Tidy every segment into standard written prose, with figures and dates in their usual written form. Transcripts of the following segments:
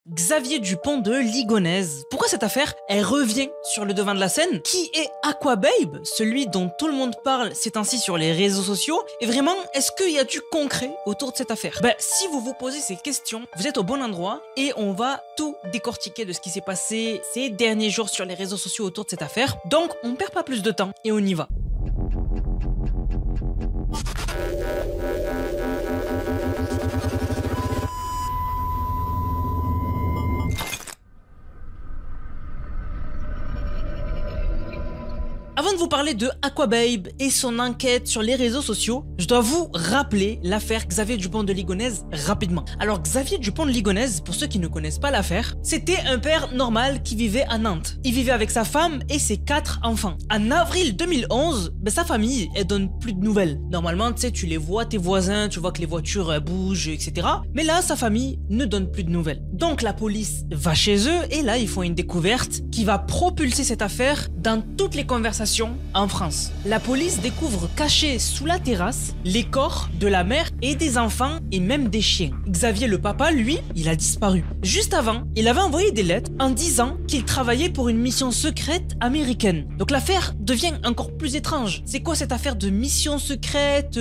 Xavier Dupont de Ligonnès. Pourquoi cette affaire, elle revient sur le devant de la scène? Qui est Aquababe, celui dont tout le monde parle ces temps-ci sur les réseaux sociaux? Et vraiment, est-ce qu'il y a du concret autour de cette affaire? Si vous vous posez ces questions, vous êtes au bon endroit et on va tout décortiquer de ce qui s'est passé ces derniers jours sur les réseaux sociaux autour de cette affaire. Donc, on perd pas plus de temps et on y va. Avant de vous parler de Aquababe et son enquête sur les réseaux sociaux, je dois vous rappeler l'affaire Xavier Dupont de Ligonnès rapidement. Alors Xavier Dupont de Ligonnès, pour ceux qui ne connaissent pas l'affaire, c'était un père normal qui vivait à Nantes. Il vivait avec sa femme et ses 4 enfants. En avril 2011, sa famille, elle donne plus de nouvelles. Normalement, tu sais, tu les vois, tes voisins, tu vois que les voitures bougent, etc. Mais là, sa famille ne donne plus de nouvelles. Donc la police va chez eux et là, ils font une découverte qui va propulser cette affaire dans toutes les conversations en France. La police découvre cachés sous la terrasse les corps de la mère et des enfants et même des chiens. Xavier le papa, lui, il a disparu. Juste avant, il avait envoyé des lettres en disant qu'il travaillait pour une mission secrète américaine. Donc l'affaire devient encore plus étrange. C'est quoi cette affaire de mission secrète?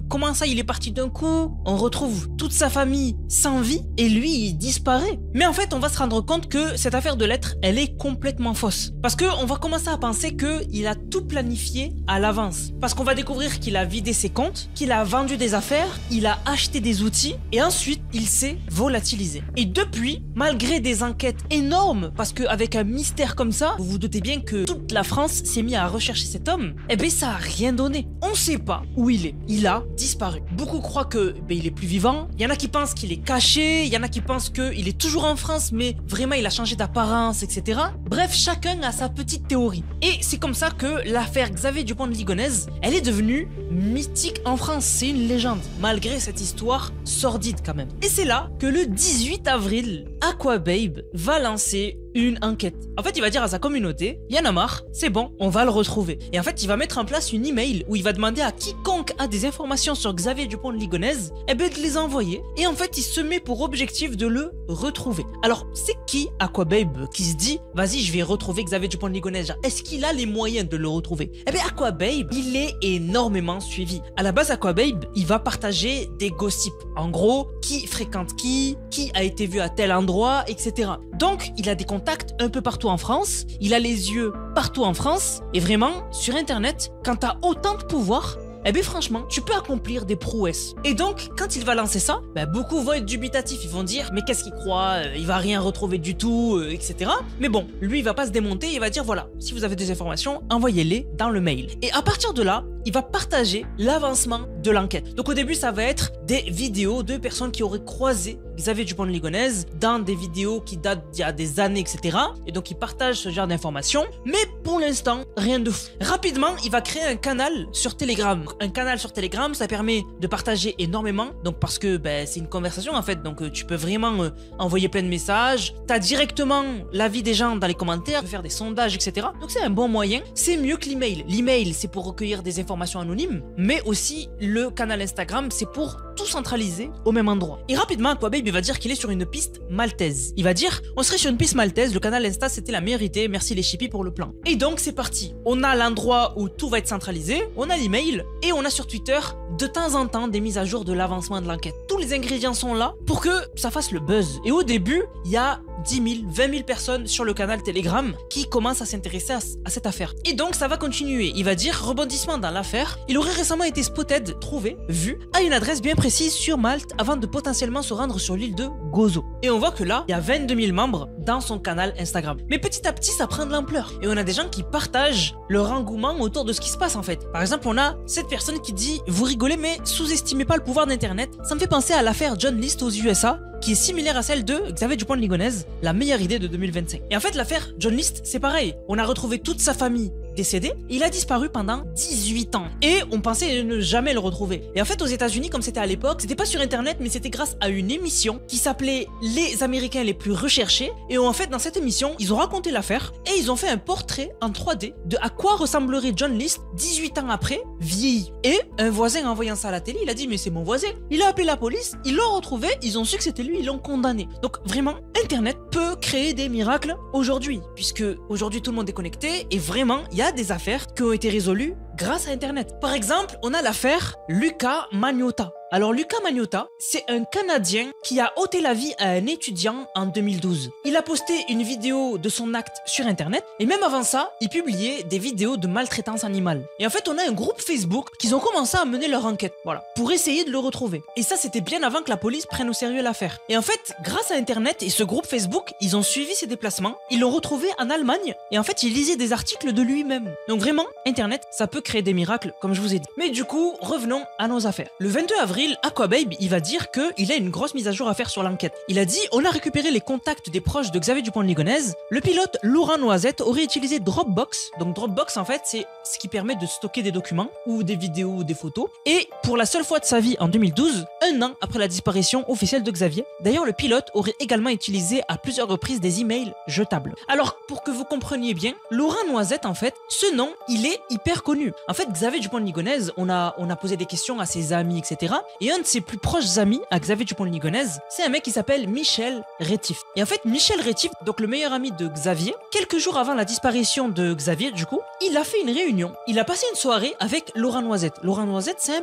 Comment ça il est parti d'un coup? On retrouve toute sa famille sans vie et lui il disparaît. Mais en fait on va se rendre compte que cette affaire de lettres elle est complètement fausse. Parce qu'on va commencer à penser qu'il a tout planifié à l'avance. Parce qu'on va découvrir qu'il a vidé ses comptes, qu'il a vendu des affaires, il a acheté des outils et ensuite il s'est volatilisé. Et depuis, malgré des enquêtes énormes, parce qu'avec un mystère comme ça, vous vous doutez bien que toute la France s'est mise à rechercher cet homme, ça a rien donné. On sait pas où il est. Il a disparu. Beaucoup croient que il est plus vivant. Il y en a qui pensent qu'il est caché. Il y en a qui pensent qu'il est toujours en France, mais vraiment il a changé d'apparence, etc. Bref, chacun a sa petite théorie. Et c'est comme ça que l'affaire Xavier Dupont de Ligonnès, elle est devenue mythique en France. C'est une légende, malgré cette histoire sordide quand même. Et c'est là que le 18 avril, Aquababe va lancer une enquête. En fait, il va dire à sa communauté, il y en a marre, c'est bon, on va le retrouver. Et en fait, il va mettre en place une email où il va demander à quiconque a des informations sur Xavier Dupont de Ligonnès, de les envoyer. Et en fait, il se met pour objectif de le retrouver. Alors, c'est qui Aquababe qui se dit, vas-y, je vais retrouver Xavier Dupont de Ligonnès? Est-ce qu'il a les moyens de le retrouver? Aquababe, il est énormément suivi. À la base, Aquababe, il va partager des gossips. En gros, qui fréquente qui a été vu à tel endroit, etc. Donc, il a des contacts un peu partout en France, il a les yeux partout en France, et vraiment, sur Internet, quand t'as autant de pouvoir, franchement, tu peux accomplir des prouesses. Et donc, quand il va lancer ça, beaucoup vont être dubitatifs, ils vont dire, mais qu'est-ce qu'il croit? Il va rien retrouver du tout, etc. Mais bon, lui, il va pas se démonter, il va dire, voilà, si vous avez des informations, envoyez-les dans le mail. Et à partir de là, il va partager l'avancement de l'enquête. Donc au début, ça va être des vidéos de personnes qui auraient croisé Xavier Dupont de Ligonnès dans des vidéos qui datent d'il y a des années, etc. Et donc il partage ce genre d'informations. Mais pour l'instant, rien de fou. Rapidement, il va créer un canal sur Telegram. Un canal sur Telegram, ça permet de partager énormément. Donc parce que c'est une conversation en fait. Donc tu peux vraiment envoyer plein de messages. Tu as directement l'avis des gens dans les commentaires, tu peux faire des sondages, etc. Donc c'est un bon moyen. C'est mieux que l'email. L'email, c'est pour recueillir des informations anonymes. Mais aussi, le canal Instagram, c'est pour tout centraliser au même endroit. Et rapidement, Aquababe, il va dire qu'il est sur une piste maltaise. Il va dire, on serait sur une piste maltaise, le canal Insta, c'était la meilleure idée, merci les chippies pour le plan. Et donc, c'est parti. On a l'endroit où tout va être centralisé, on a l'email, et on a sur Twitter, de temps en temps, des mises à jour de l'avancement de l'enquête. Tous les ingrédients sont là pour que ça fasse le buzz. Et au début, il y a 10 000, 20 000 personnes sur le canal Telegram qui commencent à s'intéresser à cette affaire. Et donc, ça va continuer. Il va dire, rebondissement dans l'affaire, il aurait récemment été spotted, trouvé, vu, à une adresse bien précise sur Malte avant de potentiellement se rendre sur l'île de Gozo. Et on voit que là, il y a 22 000 membres dans son canal Instagram. Mais petit à petit, ça prend de l'ampleur. Et on a des gens qui partagent leur engouement autour de ce qui se passe en fait. Par exemple, on a cette personne qui dit, vous rigolez mais sous-estimez pas le pouvoir d'Internet. Ça me fait penser à l'affaire John List aux USA, qui est similaire à celle de Xavier Dupont de Ligonnès, la meilleure idée de 2025. Et en fait, l'affaire John List, c'est pareil. On a retrouvé toute sa famille décédé. Il a disparu pendant 18 ans. Et on pensait ne jamais le retrouver. Et en fait, aux États-Unis, comme c'était à l'époque, c'était pas sur Internet, mais c'était grâce à une émission qui s'appelait Les Américains les plus recherchés. Et en fait, dans cette émission, ils ont raconté l'affaire et ils ont fait un portrait en 3D de à quoi ressemblerait John List 18 ans après, vieilli. Et un voisin, en voyant ça à la télé, il a dit mais c'est mon voisin. Il a appelé la police, ils l'ont retrouvé, ils ont su que c'était lui, ils l'ont condamné. Donc vraiment, Internet peut créer des miracles aujourd'hui, puisque aujourd'hui tout le monde est connecté et vraiment, il y a des affaires qui ont été résolues grâce à Internet. Par exemple, on a l'affaire Luca Magnotta. Alors Luca Magnotta, c'est un Canadien qui a ôté la vie à un étudiant en 2012. Il a posté une vidéo de son acte sur Internet et même avant ça, il publiait des vidéos de maltraitance animale. Et en fait, on a un groupe Facebook qu'ils ont commencé à mener leur enquête, voilà, pour essayer de le retrouver. Et ça, c'était bien avant que la police prenne au sérieux l'affaire. Et en fait, grâce à Internet et ce groupe Facebook, ils ont suivi ses déplacements, ils l'ont retrouvé en Allemagne et en fait, il lisait des articles de lui-même. Donc vraiment, Internet, ça peut créer des miracles, comme je vous ai dit. Mais du coup, revenons à nos affaires. Le 22 avril, Aquababe, il va dire qu'il a une grosse mise à jour à faire sur l'enquête. Il a dit « On a récupéré les contacts des proches de Xavier Dupont de Ligonnès. Le pilote Laurent Noisette aurait utilisé Dropbox. » Donc Dropbox, en fait, c'est ce qui permet de stocker des documents ou des vidéos ou des photos. Et pour la seule fois de sa vie, en 2012, un an après la disparition officielle de Xavier, d'ailleurs, le pilote aurait également utilisé à plusieurs reprises des emails jetables. Alors, pour que vous compreniez bien, Laurent Noisette, en fait, ce nom, il est hyper connu. En fait, Xavier Dupont de Ligonnès, on a posé des questions à ses amis, etc. Et un de ses plus proches amis à Xavier Dupont de Ligonnès, c'est un mec qui s'appelle Michel Rétif. Et en fait, Michel Rétif, donc le meilleur ami de Xavier, quelques jours avant la disparition de Xavier, du coup, il a fait une réunion. Il a passé une soirée avec Laurent Noisette. Laurent Noisette, c'est un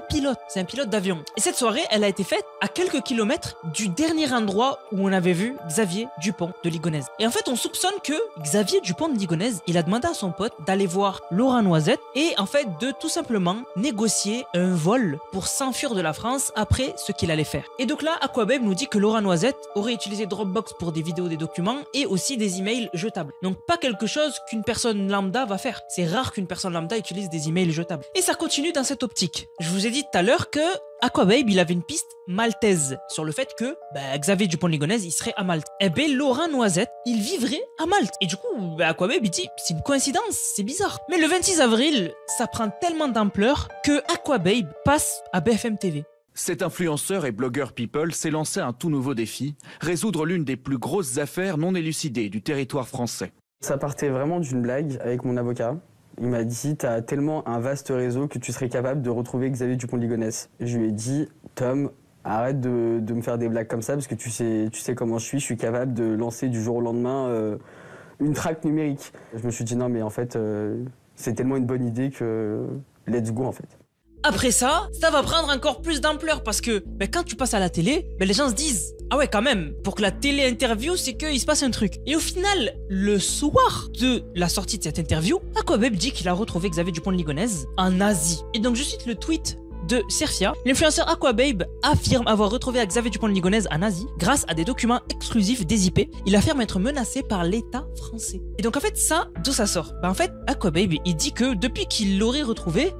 pilote d'avion. Et cette soirée, elle a été faite à quelques kilomètres du dernier endroit où on avait vu Xavier Dupont de Ligonnès. Et en fait, on soupçonne que Xavier Dupont de Ligonnès, il a demandé à son pote d'aller voir Laurent Noisette et en fait de tout simplement négocier un vol pour s'enfuir de la France après ce qu'il allait faire. Et donc là, Aquababe nous dit que Laurent Noisette aurait utilisé Dropbox pour des vidéos, des documents et aussi des emails jetables. Donc pas quelque chose qu'une personne lambda va faire. C'est rare qu'une personne lambda utilise des emails jetables. Et ça continue dans cette optique. Je vous ai dit tout à l'heure que Aquababe, il avait une piste maltaise sur le fait que Xavier Dupont de Ligonnès, il serait à Malte. Eh ben, Laurent Noisette, il vivrait à Malte. Et du coup, Aquababe, il dit, c'est une coïncidence, c'est bizarre. Mais le 26 avril, ça prend tellement d'ampleur que Aquababe passe à BFM TV. Cet influenceur et blogueur people s'est lancé un tout nouveau défi, résoudre l'une des plus grosses affaires non élucidées du territoire français. Ça partait vraiment d'une blague avec mon avocat. Il m'a dit « T'as tellement un vaste réseau que tu serais capable de retrouver Xavier Dupont de Ligonnès. » Je lui ai dit « Tom, arrête de me faire des blagues comme ça parce que tu sais comment je suis capable de lancer du jour au lendemain une traque numérique. » Je me suis dit « Non mais en fait, c'est tellement une bonne idée que let's go en fait. » Après ça va prendre encore plus d'ampleur parce que quand tu passes à la télé, les gens se disent « Ah ouais quand même, pour que la télé interview, c'est qu'il se passe un truc. » Et au final, le soir de la sortie de cette interview, Aquababe dit qu'il a retrouvé Xavier Dupont de Ligonnès en Asie. Et donc je cite le tweet de Serfia. L'influenceur Aquababe affirme avoir retrouvé Xavier Dupont de Ligonnès en Asie grâce à des documents exclusifs des IP. Il affirme être menacé par l'État français. Et donc en fait ça, d'où ça sort? En fait, Aquababe, il dit que depuis qu'il l'aurait retrouvé,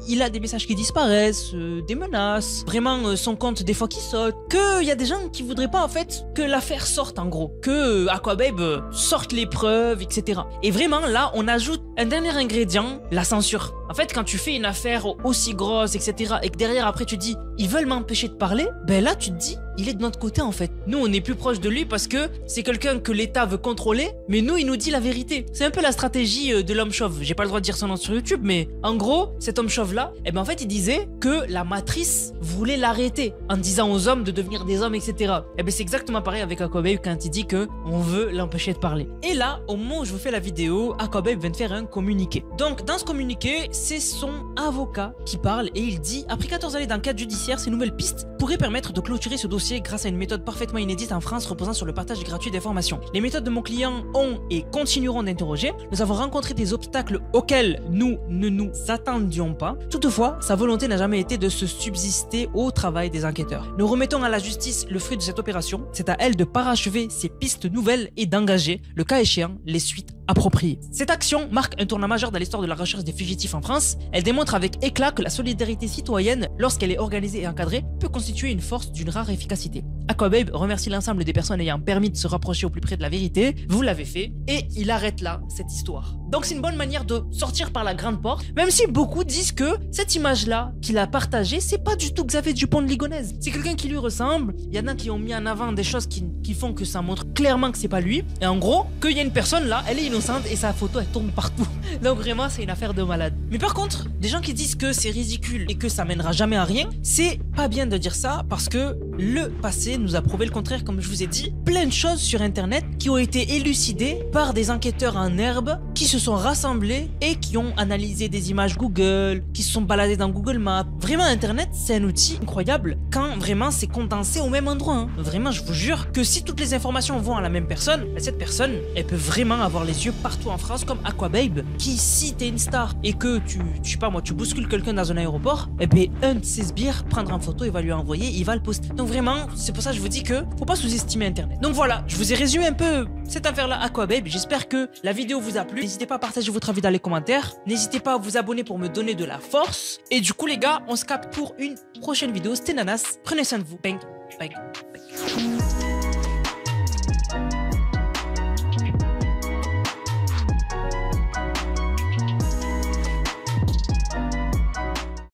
il a des messages qui disparaissent, des menaces, vraiment son compte des fois qui saute, qu'il y a des gens qui voudraient pas en fait que l'affaire sorte en gros, que Aquababe sorte les preuves, etc. Et vraiment là, on ajoute un dernier ingrédient, la censure. En fait, quand tu fais une affaire aussi grosse, etc., et que derrière après tu dis ils veulent m'empêcher de parler, là tu te dis il est de notre côté en fait. Nous on est plus proche de lui parce que c'est quelqu'un que l'État veut contrôler, mais nous il nous dit la vérité. C'est un peu la stratégie de l'homme chauve. J'ai pas le droit de dire son nom sur YouTube, mais en gros cet homme chauve là, en fait il disait que la matrice voulait l'arrêter en disant aux hommes de devenir des hommes, etc. C'est exactement pareil avec Aquababe quand il dit que on veut l'empêcher de parler. Et là au moment où je vous fais la vidéo, Aquababe vient de faire un communiqué. Donc dans ce communiqué, c'est son avocat qui parle et il dit: après 14 années d'enquête judiciaire, ces nouvelles pistes pourraient permettre de clôturer ce dossier grâce à une méthode parfaitement inédite en France reposant sur le partage gratuit d'informations. Les méthodes de mon client ont et continueront d'interroger. Nous avons rencontré des obstacles auxquels nous ne nous attendions pas. Toutefois, sa volonté n'a jamais été de se subsister au travail des enquêteurs. Nous remettons à la justice le fruit de cette opération. C'est à elle de parachever ces pistes nouvelles et d'engager, le cas échéant, les suites appropriées. Cette action marque un tournant majeur dans l'histoire de la recherche des fugitifs en France. Elle démontre avec éclat que la solidarité citoyenne, lorsqu'elle est organisée et encadrée, peut constituer une force d'une rare efficacité. Aquababe remercie l'ensemble des personnes ayant permis de se rapprocher au plus près de la vérité. Vous l'avez fait. Et il arrête là cette histoire. Donc c'est une bonne manière de sortir par la grande porte. Même si beaucoup disent que cette image-là qu'il a partagée, c'est pas du tout Xavier Dupont de Ligonnès. C'est quelqu'un qui lui ressemble. Il y en a qui ont mis en avant des choses qui font que ça montre clairement que c'est pas lui. Et en gros, qu'il y a une personne là, elle est innocente et sa photo elle tourne partout. Donc vraiment, c'est une affaire de malade. Mais par contre, des gens qui disent que c'est ridicule et que ça mènera jamais à rien, c'est pas bien de dire ça parce que le passé nous a prouvé le contraire, comme je vous ai dit. Plein de choses sur internet qui ont été élucidées par des enquêteurs en herbe qui se sont rassemblés et qui ont analysé des images Google, qui se sont baladés dans Google Maps. Vraiment, internet, c'est un outil incroyable quand vraiment c'est condensé au même endroit. Hein. Vraiment, je vous jure que si toutes les informations vont à la même personne, cette personne, elle peut vraiment avoir les yeux partout en France comme Aquababe, qui si t'es une star et que je sais pas moi, tu bouscules quelqu'un dans un aéroport, eh ben un de ses sbires prendra une photo, il va lui envoyer, il va le poster. Donc vraiment, c'est pour ça que je vous dis que faut pas sous-estimer internet. Donc voilà, je vous ai résumé un peu cette affaire-là Aquababe. J'espère que la vidéo vous a plu. N'hésitez pas à partager votre avis dans les commentaires. N'hésitez pas à vous abonner pour me donner de la force. Et du coup les gars, on se capte pour une prochaine vidéo. C'était Nanas. Prenez soin de vous. Bang, bang, bang.